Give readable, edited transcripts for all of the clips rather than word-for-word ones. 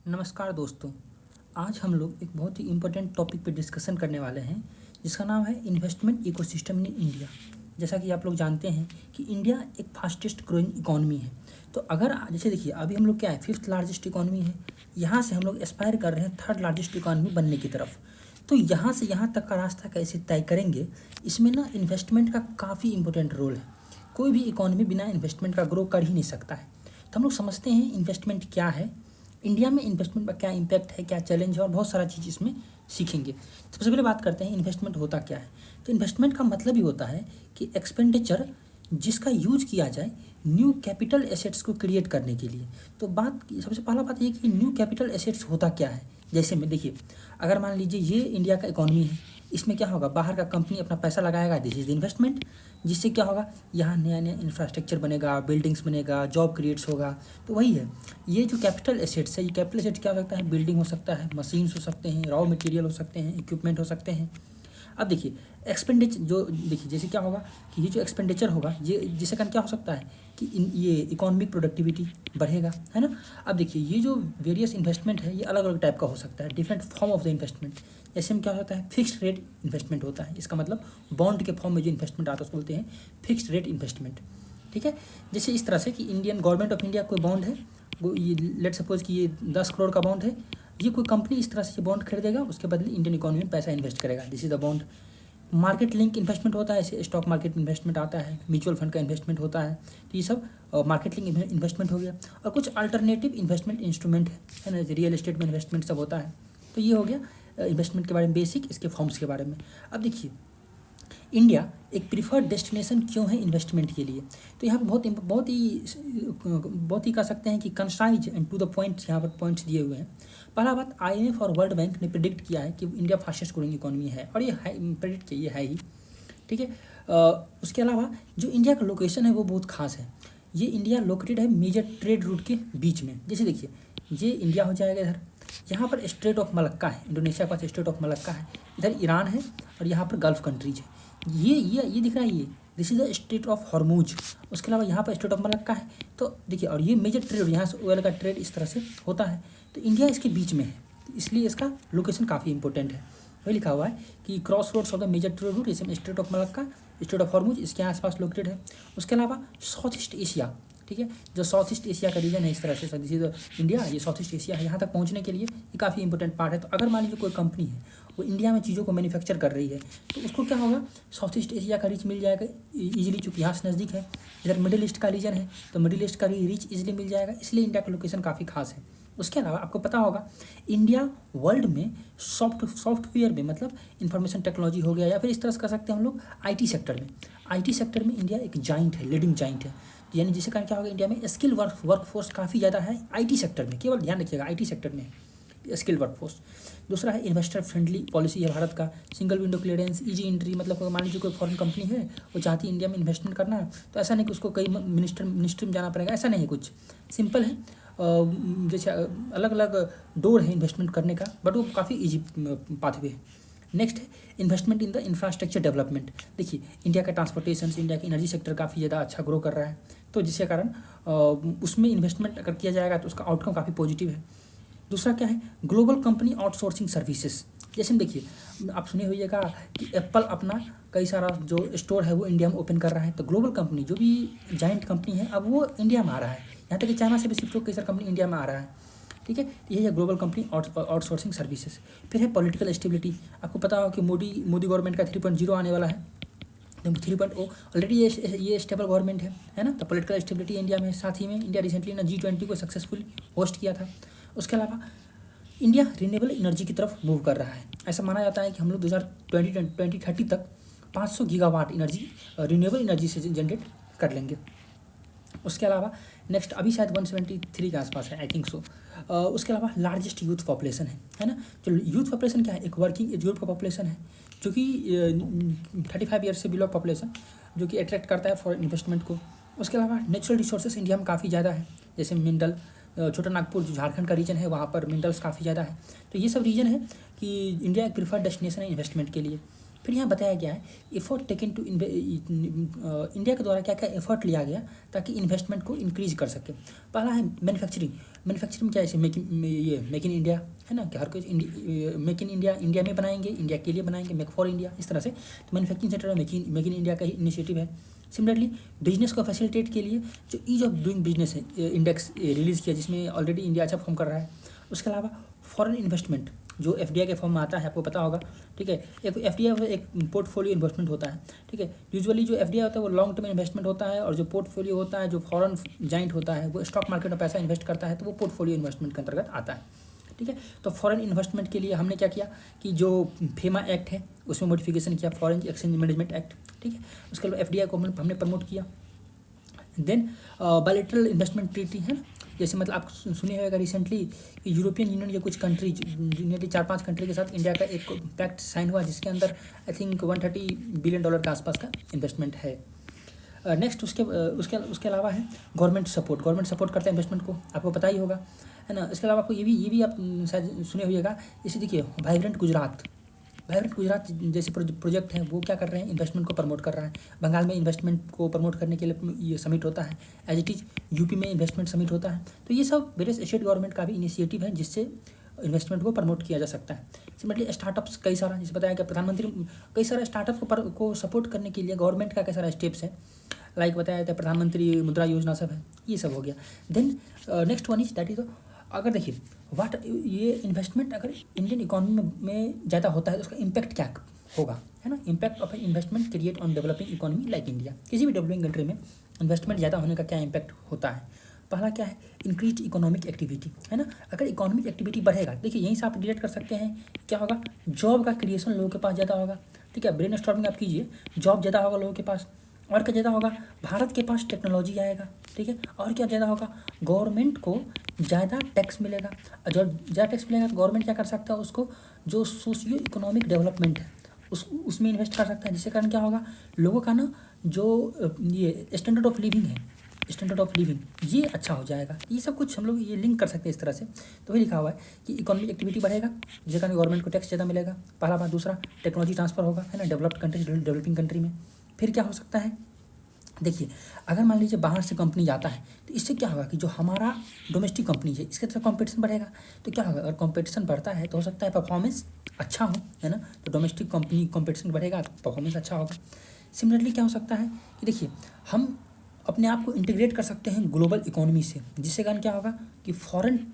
नमस्कार दोस्तों। आज हम लोग एक बहुत ही इम्पोर्टेंट टॉपिक पे डिस्कशन करने वाले हैं जिसका नाम है इन्वेस्टमेंट इकोसिस्टम इन इंडिया। जैसा कि आप लोग जानते हैं कि इंडिया एक फास्टेस्ट ग्रोइंग इकॉनमी है। तो अगर जैसे देखिए अभी हम लोग क्या है, फिफ्थ लार्जेस्ट इकॉनमी है। यहाँ से हम लोग एस्पायर कर रहे हैं थर्ड लार्जेस्ट इकॉनमी बनने की तरफ। तो यहाँ से यहाँ तक का रास्ता कैसे तय करेंगे, इसमें ना इन्वेस्टमेंट का काफ़ी इंपॉर्टेंट रोल है। कोई भी इकॉनमी बिना इन्वेस्टमेंट का ग्रो कर ही नहीं सकता है। तो हम लोग समझते हैं इन्वेस्टमेंट क्या है, इंडिया में इन्वेस्टमेंट का क्या इम्पैक्ट है, क्या चैलेंज है, और बहुत सारा चीज़ इसमें सीखेंगे। सबसे पहले बात करते हैं इन्वेस्टमेंट होता क्या है। तो इन्वेस्टमेंट का मतलब ही होता है कि एक्सपेंडिचर जिसका यूज किया जाए न्यू कैपिटल एसेट्स को क्रिएट करने के लिए। तो सबसे पहला बात ये कि न्यू कैपिटल एसेट्स होता क्या है। जैसे में देखिए, अगर मान लीजिए ये इंडिया का इकॉनमी है, इसमें क्या होगा, बाहर का कंपनी अपना पैसा लगाएगा, दिस इज इन्वेस्टमेंट। जिससे क्या होगा, यहाँ नया नया इंफ्रास्ट्रक्चर बनेगा, बिल्डिंग्स बनेगा, जॉब क्रिएट्स होगा। तो वही है, ये जो कैपिटल एसेट्स है, ये कैपिटल एसेट्स क्या हो सकता है, बिल्डिंग हो सकता है, मशीन्स हो सकते हैं, रॉ मटेरियल हो सकते हैं, इक्विपमेंट हो सकते हैं। अब देखिए एक्सपेंडिचर जो देखिए जैसे क्या होगा कि ये जो एक्सपेंडिचर होगा, ये जिससे कारण क्या हो सकता है कि ये इकोनॉमिक प्रोडक्टिविटी बढ़ेगा, है ना। अब देखिए ये जो वेरियस इन्वेस्टमेंट है, ये अलग अलग टाइप का हो सकता है, different form of the investment. जैसे में क्या होता है, फिक्स्ड रेट इन्वेस्टमेंट होता है। इसका मतलब बॉन्ड के फॉर्म में जो इन्वेस्टमेंट आता है उसको बोलते हैं फिक्स्ड रेट इन्वेस्टमेंट। ठीक है। जैसे इस तरह से कि इंडियन गवर्नमेंट ऑफ इंडिया कोई बॉन्ड है, वो ये लेट सपोज कि ये 10 करोड़ का बॉन्ड है। ये कोई कंपनी इस तरह से ये बॉन्ड खरीदेगा, उसके बदले इंडियन इकोनॉमी में पैसा इन्वेस्ट करेगा, this is the bond. Market link investment होता है, ऐसे स्टॉक मार्केट इन्वेस्टमेंट आता है, म्यूचुअल फंड का इन्वेस्टमेंट होता है। तो ये सब मार्केट लिंक इन्वेस्टमेंट हो गया। और कुछ अल्टरनेटिव इन्वेस्टमेंट इंस्ट्रूमेंट है ना, रियल एस्टेट में इन्वेस्टमेंट सब होता है। तो ये हो गया इन्वेस्टमेंट के बारे में बेसिक, इसके फॉर्म्स के बारे में। अब देखिए इंडिया एक प्रीफर्ड डेस्टिनेशन क्यों है इन्वेस्टमेंट के लिए। तो यहाँ पर बहुत ही कह सकते हैं कि concise and to the point यहाँ पर पॉइंट्स दिए हुए हैं। पहला बात, IMF और वर्ल्ड बैंक ने प्रिडिक्ट किया है कि इंडिया फास्टेस्ट ग्रोइंग इकोनॉमी है, और ये प्रिडिक्ट किया है ही। ठीक है। उसके अलावा जो इंडिया का लोकेशन है वो बहुत खास है। ये इंडिया लोकेटेड है मेजर ट्रेड रूट के बीच में। जैसे देखिए ये इंडिया हो जाएगा इधर, यहाँ पर स्ट्रेट ऑफ मलक्का है, इंडोनेशिया का स्ट्रेट ऑफ मलक्का है, इधर ईरान है, और यहाँ पर गल्फ कंट्रीज है। ये दिख रहा है, ये this is the straight of Hormuz. उसके अलावा यहाँ पर स्ट्रेट ऑफ मलक्का है। तो देखिए, और ये मेजर ट्रेड, यहाँ से ऑयल का ट्रेड इस तरह से होता है। तो इंडिया इसके बीच में है, तो इसलिए इसका लोकेशन काफ़ी इंपॉर्टेंट है। वही लिखा हुआ है कि cross roads of the major trade route, इसमें strait of Malacca, strait of Hormuz इसके आसपास लोकेटेड है। उसके अलावा साउथ ईस्ट एशिया, ठीक है, जो साउथ ईस्ट एशिया का रीजन है इस तरह से, दिस इज इंडिया, ये साउथ ईस्ट एशिया है। यहाँ तक पहुँचने के लिए ये काफ़ी इंपॉर्टेंट पार्ट है। तो अगर मान लीजिए कोई कंपनी है वो इंडिया में चीज़ों को मैन्युफैक्चर कर रही है, तो उसको क्या होगा, साउथ ईस्ट एशिया का रीच मिल जाएगा ईजिली, चूँकि यहाँ से नज़दीक है। इधर मिडिल ईस्ट का रीजन है, तो मिडिल ईस्ट का रीच ईजिली मिल जाएगा, इसलिए इंडिया का लोकेशन काफ़ी खास है। उसके अलावा आपको पता होगा इंडिया वर्ल्ड में सॉफ्टवेयर में, मतलब इंफॉर्मेशन टेक्नोलॉजी हो गया, या फिर इस तरह से कर सकते हैं हम लोग आईटी सेक्टर में। आईटी सेक्टर में इंडिया एक जाइंट है, लीडिंग जाइंट है। यानी जिसके कारण क्या होगा, इंडिया में स्किल वर्कफोर्स काफ़ी ज़्यादा है आईटी सेक्टर में। केवल ध्यान रखिएगा, आईटी सेक्टर में स्किल वर्कफोर्स। दूसरा है इन्वेस्टर फ्रेंडली पॉलिसी है भारत का, single window clearance, easy entry. मतलब मान लीजिए कोई फॉरेन कंपनी है, वो चाहती है इंडिया में इन्वेस्टमेंट करना है, तो ऐसा नहीं कि उसको कई मिनिस्ट्री में जाना पड़ेगा, ऐसा नहीं है, कुछ सिंपल है। जैसे अलग अलग डोर है इन्वेस्टमेंट करने का, बट वो काफ़ी ईजी पाथवे है। नेक्स्ट है investment in the infrastructure development. देखिए इंडिया का ट्रांसपोर्टेशन, इंडिया का एनर्जी सेक्टर काफ़ी ज़्यादा अच्छा ग्रो कर रहा है, तो जिसके कारण उसमें इन्वेस्टमेंट अगर किया जाएगा तो उसका आउटकम काफ़ी पॉजिटिव है। दूसरा क्या है, ग्लोबल कंपनी आउटसोर्सिंग सर्विसेज। जैसे देखिए आप सुने होइएगा कि एप्पल अपना कई सारा जो स्टोर है वो इंडिया में ओपन कर रहा है। तो ग्लोबल कंपनी जो भी जाइंट कंपनी है, अब वो इंडिया में आ रहा है। यहाँ तक कि चाइना से भी शिफ्ट होकर कई सारा कंपनी इंडिया में आ रहा है। ठीक है, यही है ग्लोबल कंपनी आउटसोर्सिंग सर्विसेज। फिर है पॉलिटिकल स्टेबिलिटी। आपको पता होगा कि मोदी गवर्नमेंट का 3.0 आने वाला है, 3.0 ऑलरेडी ये स्टेबल गवर्नमेंट है ना। तो पॉलिटिकल स्टेबिलिटी इंडिया में। साथ ही में इंडिया रिसेंटली ना G20 को सक्सेसफुली होस्ट किया था। उसके अलावा इंडिया रिन्यूएबल एनर्जी की तरफ मूव कर रहा है। ऐसा माना जाता है कि हम लोग 2030 तक 500 गीगावाट एनर्जी रिन्यूएबल एनर्जी से जनरेट कर लेंगे। उसके अलावा नेक्स्ट अभी शायद 173 के आसपास है, आई थिंक सो। उसके अलावा लार्जेस्ट यूथ पॉपुलेशन है ना। जो यूथ पॉपुलेशन क्या है, एक वर्किंग एज ग्रुप का पॉपुलेशन है, जो कि 35 ईयर्स से बिलो पॉपुलेशन, जो कि अट्रैक्ट करता है फॉर इन्वेस्टमेंट को। उसके अलावा नेचुरल रिसोर्सेज इंडिया में काफ़ी ज़्यादा है, जैसे मिनरल, छोटा नागपुर जो झारखंड का रीजन है वहाँ पर मिनरल्स काफ़ी ज़्यादा है। तो ये सब रीजन है कि इंडिया एक प्रीफर्ड डेस्टिनेशन है इन्वेस्टमेंट के लिए। फिर यहाँ बताया गया है एफर्ट टेकन टू इंडिया के द्वारा क्या क्या एफर्ट लिया गया ताकि इन्वेस्टमेंट को इंक्रीज कर सके। पहला है मैन्युफैक्चरिंग। मैन्युफैक्चरिंग क्या है, जैसे मेक इन इंडिया है ना, कि हर कोई मेक इन इंडिया, इंडिया में बनाएंगे, इंडिया के लिए बनाएंगे, मेक फॉर इंडिया, इस तरह से। तो मैन्युफैक्चरिंग सेक्टर में मेक इन इंडिया का ही इनिशिएटिव है। सिमिलरली बिजनेस को फैसिलिटेट के लिए जो ईज ऑफ डूइंग बिजनेस है इंडेक्स रिलीज़ किया, जिसमें ऑलरेडी इंडिया अच्छा परफॉर्म कर रहा है। उसके अलावा फॉरेन इन्वेस्टमेंट जो एफडीआई के फॉर्म में आता है, आपको पता होगा, ठीक है। एक एफडीआई एक पोर्टफोलियो इन्वेस्टमेंट होता है, ठीक है। यूजुअली जो एफडीआई होता है वो लॉन्ग टर्म इन्वेस्टमेंट होता है, और जो पोर्टफोलियो होता है, जो फॉरेन जाइंट होता है, वो स्टॉक मार्केट में पैसा इन्वेस्ट करता है, तो वो पोर्टफोलियो इन्वेस्टमेंट के अंतर्गत आता है, ठीक है। तो फॉरेन इन्वेस्टमेंट के लिए हमने क्या किया कि जो फेमा एक्ट है उसमें मॉडिफिकेशन किया, फॉरेन एक्सचेंज मैनेजमेंट एक्ट, ठीक है। उसके अलावा एफडीआई को हमने प्रमोट किया। देन बायलैटरल इन्वेस्टमेंट ट्रीटी है ना, जैसे मतलब आप सुने होगा रिसेंटली कि यूरोपियन यूनियन के कुछ कंट्रीज, नियरली 4-5 कंट्री के साथ इंडिया का एक पैक्ट साइन हुआ, जिसके अंदर आई थिंक $130 बिलियन के आसपास का इन्वेस्टमेंट है। नेक्स्ट उसके अलावा है गवर्नमेंट सपोर्ट करता है इन्वेस्टमेंट को, आपको पता ही होगा, है ना। इसके अलावा आपको ये भी आप शायद सुने होइएगा, जैसे देखिए वाइब्रेंट गुजरात जैसे प्रोजेक्ट हैं, वो क्या कर रहे हैं, इन्वेस्टमेंट को प्रमोट कर रहा है। बंगाल में इन्वेस्टमेंट को प्रमोट करने के लिए ये समिट होता है, एज इट इज़ यूपी में इन्वेस्टमेंट समिट होता है। तो ये सब वेरियस स्टेट गवर्नमेंट का भी इनिशिएटिव है, जिससे इन्वेस्टमेंट को प्रमोट किया जा सकता है। सिमिलरली स्टार्टअप्स कई सारा, जैसे बताया कि प्रधानमंत्री कई सारे स्टार्टअप को सपोर्ट करने के लिए गवर्नमेंट का कई सारा स्टेप्स है, लाइक बताया जाता है प्रधानमंत्री मुद्रा योजना सब है, ये सब हो गया। Then next one is that is, अगर देखिए ये इन्वेस्टमेंट अगर इंडियन इकोनॉमी में ज़्यादा होता है तो उसका इम्पैक्ट क्या होगा, है ना। Impact of investment create on developing economy like India. किसी भी डेवलपिंग कंट्री में इन्वेस्टमेंट ज़्यादा होने का क्या इम्पैक्ट होता है। पहला क्या है, इंक्रीज इकोनॉमिक एक्टिविटी, है ना। अगर इकोनॉमिक एक्टिविटी बढ़ेगा, देखिए यहीं से आप रिलेट कर सकते हैं, क्या होगा, जॉब का क्रिएशन लोगों के पास ज़्यादा होगा, ठीक है। ब्रेन स्टॉर्मिंग आप कीजिए, जॉब ज़्यादा होगा लोगों के पास, और क्या ज़्यादा होगा, भारत के पास टेक्नोलॉजी आएगा, ठीक है। और क्या ज़्यादा होगा, गवर्नमेंट को ज़्यादा टैक्स मिलेगा। जब ज़्यादा टैक्स मिलेगा तो गवर्नमेंट क्या कर सकता है, उसको जो सोशियो इकोनॉमिक डेवलपमेंट है उसमें इन्वेस्ट कर सकता है, जिससे कारण क्या होगा, लोगों का ना जो ये स्टैंडर्ड ऑफ लिविंग ये अच्छा हो जाएगा। ये सब कुछ हम लोग ये लिंक कर सकते हैं इस तरह से। तो वही लिखा हुआ है कि इकोनॉमिक एक्टिविटी बढ़ेगा, जिसके कारण गवर्नमेंट को टैक्स ज़्यादा मिलेगा, पहला बात। दूसरा, टेक्नोलॉजी ट्रांसफर होगा, है ना, डेवलप्ड कंट्री डेवलपिंग कंट्री में। फिर क्या हो सकता है, देखिए अगर मान लीजिए बाहर से कंपनी जाता है तो इससे क्या होगा कि जो हमारा डोमेस्टिक कंपनी है इसके तरफ कंपटीशन बढ़ेगा। तो क्या होगा, अगर कंपटीशन बढ़ता है तो हो सकता है परफॉर्मेंस अच्छा हो, है ना। तो डोमेस्टिक कंपनी कंपटीशन बढ़ेगा तो परफॉर्मेंस अच्छा होगा। सिमिलरली क्या हो सकता है कि देखिए हम अपने आप को इंटीग्रेट कर सकते हैं ग्लोबल इकोनॉमी से, जिससे कारण क्या होगा कि फॉरेन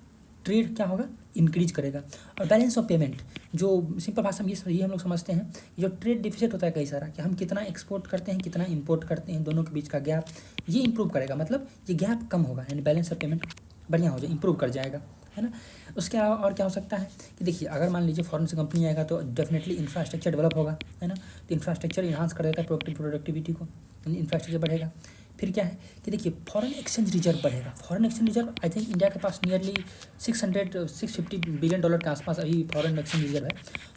ट्रेड क्या होगा, इंक्रीज करेगा। और बैलेंस ऑफ पेमेंट, जो सिंपल भाषा में ये हम लोग समझते हैं, जो ट्रेड डिफिसिट होता है कई सारा, कि हम कितना एक्सपोर्ट करते हैं कितना इंपोर्ट करते हैं, दोनों के बीच का गैप, ये इंप्रूव करेगा, मतलब ये गैप कम होगा, यानी बैलेंस ऑफ पेमेंट बढ़िया हो जाए, इंप्रूव कर जाएगा, है ना। उसके अलावा और क्या हो सकता है कि देखिए अगर मान लीजिए फॉरेन से कंपनी आएगा तो डेफिनेटली इंफ्रास्ट्रक्चर डेवलप होगा, है ना। तो इंफ्रास्ट्रक्चर इन्हांस कर देता है प्रोडक्टिविटी को, इंफ्रास्ट्रक्चर बढ़ेगा। फिर क्या है कि देखिए फॉरेन एक्सचेंज रिजर्व बढ़ेगा। Foreign exchange reserve I think India के पास नियरली 650 बिलियन डॉलर के आसपास अभी फॉरेन एक्सचेंज रिजर्व है।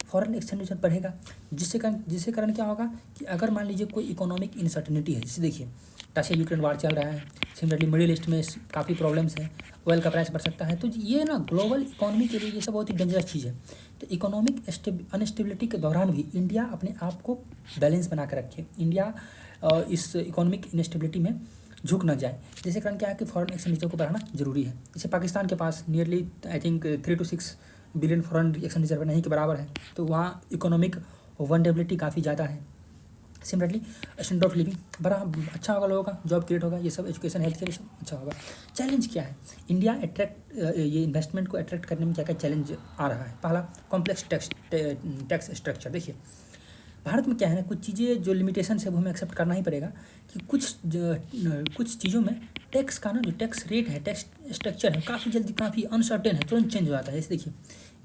फॉरेन एक्सचेंज रिजर्व बढ़ेगा, जिससे कारण क्या होगा कि अगर मान लीजिए कोई इकोनॉमिक इनसर्टनिटी है, जैसे देखिए रशिया यूक्रेन वार चल रहा है, सिमिलरली मिडिल ईस्ट में काफ़ी प्रॉब्लम्स है, ऑयल का प्राइस बढ़ सकता है, तो ये ना ग्लोबल इकोनॉमी के लिए ये सब बहुत ही डेंजरस चीज़ है। तो इकोनॉमिक अनस्टेबिलिटी के दौरान भी इंडिया अपने आप को बैलेंस बना कर रखे, इंडिया इस इकोनॉमिक इनस्टेबिलिटी में झुक न जाए। जिसके कारण क्या है कि फॉरेन एक्सचेंज रिजर्व को बढ़ाना जरूरी है। जैसे पाकिस्तान के पास nearly I think 3 to 6 billion foreign exchange reserve नहीं के बराबर है, तो वहाँ इकोनॉमिक वनडेबिलिटी काफ़ी ज़्यादा है। सिमिलरली स्टैंडर्ड ऑफ लिविंग बड़ा अच्छा होगा, लोगों का जॉब क्रिएट होगा, ये सब एजुकेशन हेल्थ केयर सब अच्छा होगा। चैलेंज क्या है, इंडिया ये इन्वेस्टमेंट को अट्रैक्ट करने में क्या क्या चैलेंज आ रहा है। पहला, कॉम्प्लेक्स टैक्स स्ट्रक्चर। देखिए भारत में क्या है ना, कुछ चीज़ें जो लिमिटेशन है वो हमें एक्सेप्ट करना ही पड़ेगा कि कुछ चीज़ों में टैक्स का ना जो टैक्स रेट है, टैक्स स्ट्रक्चर है, काफ़ी जल्दी काफ़ी अनसर्टेन है, तुरंत चेंज हो जाता है। जैसे देखिए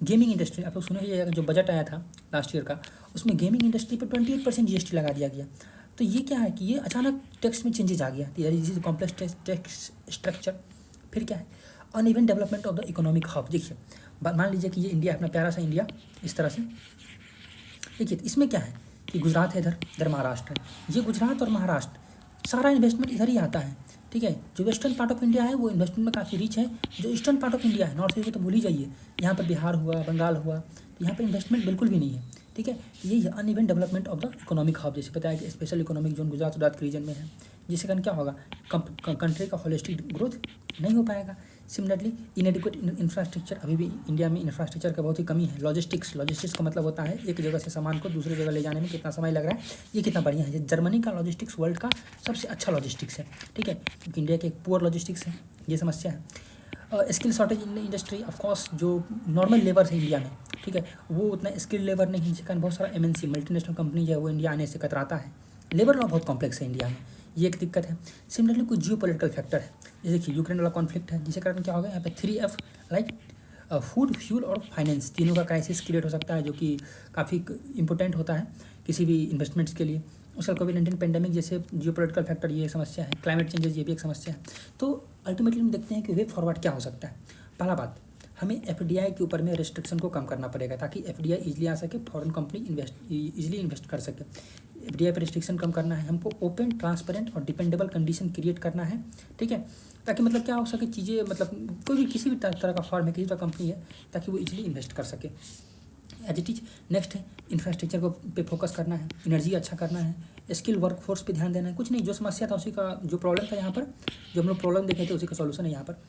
गेमिंग इंडस्ट्री, आप लोग सुने ही जो बजट आया था लास्ट ईयर का, उसमें गेमिंग इंडस्ट्री पर 28% GST लगा दिया गया। तो ये क्या है कि ये अचानक टैक्स में चेंजेज आ गया, तो कॉम्प्लेक्स टैक्स स्ट्रक्चर। फिर क्या है, uneven development of the economic hub. देखिए मान लीजिए कि ये इंडिया अपना प्यारा सा इंडिया इस तरह से, देखिए इसमें क्या है कि गुजरात है, इधर महाराष्ट्र है, ये गुजरात और महाराष्ट्र सारा इन्वेस्टमेंट इधर ही आता है, ठीक है। जो वेस्टर्न पार्ट ऑफ इंडिया है वो इन्वेस्टमेंट में काफ़ी रिच है, जो ईस्टर्न पार्ट ऑफ इंडिया है, नॉर्थ ईस्ट तो भूल ही जाइए, यहाँ पर बिहार हुआ, बंगाल हुआ, तो यहाँ पर इन्वेस्टमेंट बिल्कुल भी नहीं है। ठीक है। यही है uneven development of the economic hub, जैसे बताया कि स्पेशल इकोनॉमिक जोन गुजरात के रीजन में है, जिसके कारण क्या होगा, कंट्री का होलिस्टिक ग्रोथ नहीं हो पाएगा। सिमिलरली इनएडिक्वेट इंफ्रास्ट्रक्चर, अभी भी इंडिया में इंफ्रास्ट्रक्चर का बहुत ही कमी है। लॉजिस्टिक्स का मतलब होता है एक जगह से सामान को दूसरी जगह ले जाने में कितना समय लग रहा है, ये कितना बढ़िया है। जर्मनी का लॉजिस्टिक्स वर्ल्ड का सबसे अच्छा लॉजिस्टिक्स है, ठीक है, क्योंकि इंडिया के एक पुअर लॉजिस्टिक्स है, ये समस्या है। Skill shortage in industry, of course जो नॉर्मल लेबर है इंडिया में, ठीक है, वो उतना स्किल लेबर नहीं है, जिसके कारण बहुत सारा MNC मल्टीनेशनल कंपनी जो है वो इंडिया आने से कतराता है। लेबर लॉ बहुत कॉम्प्लेक्स है इंडिया में, ये एक दिक्कत है। सिमिलरली कुछ जियो पॉलिटिकल फैक्टर है, जैसे कि यूक्रेन वाला कॉन्फ्लिक्ट है, जिसके कारण क्या होगा यहाँ पे 3F लाइक फूड, फ्यूल और फाइनेंस, तीनों का क्राइसिस क्रिएट हो सकता है, जो कि काफ़ी इंपॉर्टेंट होता है किसी भी इन्वेस्टमेंट्स के लिए। उसका कोविड-19 पेंडेमिक जैसे जियो पॉलिटिकल फैक्टर, ये समस्या है। क्लाइमेट चेंजेस, ये भी एक समस्या है। तो अल्टीमेटली हम देखते हैं कि वे फॉरवर्ड क्या हो सकता है। पहला बात, हमें FDI के ऊपर में रिस्ट्रिक्शन को कम करना पड़ेगा, ताकि FDI ईजिली आ सके, फॉरेन कंपनी ईजिली इन्वेस्ट कर सके। FDI पर रिस्ट्रिक्शन कम करना है हमको, ओपन, ट्रांसपेरेंट और डिपेंडेबल कंडीशन क्रिएट करना है, ठीक है, ताकि मतलब क्या हो सके चीज़ें, मतलब कोई भी किसी भी तरह का फॉर्म है, किसी तरह कंपनी है, ताकि वो इजीली इन्वेस्ट कर सके। एज इट इज नेक्स्ट है इंफ्रास्ट्रक्चर को पे फोकस करना है, एनर्जी अच्छा करना है, स्किल वर्कफोर्स पे ध्यान देना है। कुछ नहीं, जो समस्या था उसी का, जो प्रॉब्लम था यहाँ पर, जो हम लोग प्रॉब्लम देखे थे उसी का सॉल्यूशन है यहाँ पर।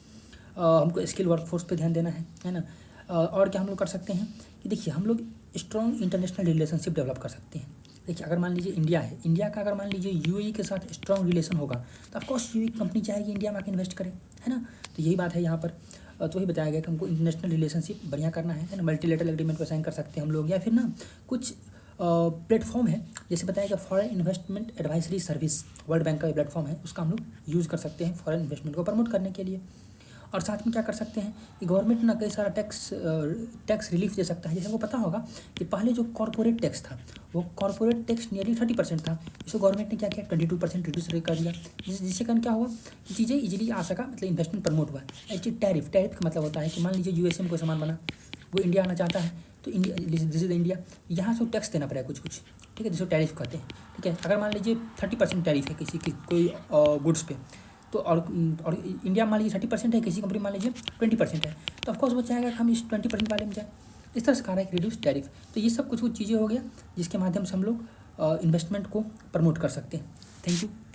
हमको स्किल वर्कफोर्स पे ध्यान देना है ना। और क्या हम लोग कर सकते हैं कि देखिए, हम लोग स्ट्रॉन्ग इंटरनेशनल रिलेशनशिप डेवलप कर सकते हैं। देखिए, अगर मान लीजिए इंडिया है, इंडिया का अगर मान लीजिए UAE के साथ स्ट्रॉन्ग रिलेशन होगा, तो ऑफकोर्स UAE कंपनी चाहेगी इंडिया में आके इन्वेस्ट करे, है ना। तो यही बात है यहाँ पर। तो वही बताया गया कि हमको इंटरनेशनल रिलेशनशिप बढ़िया करना है ना। मल्टीलेटरल एग्रीमेंट को साइन कर सकते हैं हम लोग, या फिर ना कुछ प्लेटफॉर्म है, जैसे बताया गया foreign investment advisory service, world bank का प्लेटफॉर्म है, उसका हम लोग यूज़ कर सकते हैं फॉरेन इन्वेस्टमेंट को प्रमोट करने के लिए। और साथ में क्या कर सकते हैं कि गवर्नमेंट ना कई सारा टैक्स रिलीफ दे सकता है। जैसे वो पता होगा कि पहले जो कॉर्पोरेट टैक्स था, वो कॉर्पोरेट टैक्स नियरली 30% था, इसको गवर्नमेंट ने क्या किया, 22% रिड्यूस कर दिया, जिससे कारण क्या हुआ कि चीज़ें इजीली आ सका, मतलब इन्वेस्टमेंट प्रमोट हुआ। ऐसे टैरिफ का मतलब होता है कि मान लीजिए USA में कोई सामान बना, वो इंडिया आना चाहता है, तो इंडिया, दिस इज इंडिया, यहाँ से टैक्स देना पड़ेगा कुछ, ठीक है, जिसको टैरिफ कहते हैं, ठीक है। अगर मान लीजिए 30% टैरिफ है किसी की कोई गुड्स पे, तो और इंडिया मान लीजिए 30% है, किसी कंपनी मान लीजिए 20% है, तो ऑफकोर्स वो चाहेगा कि हम इस 20% वाले में जाए। इस तरह से कहा है कि रिड्यूस टैरिफ। तो ये सब कुछ चीज़ें हो गया जिसके माध्यम से हम लोग इन्वेस्टमेंट को प्रमोट कर सकते हैं।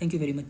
Thank you very much.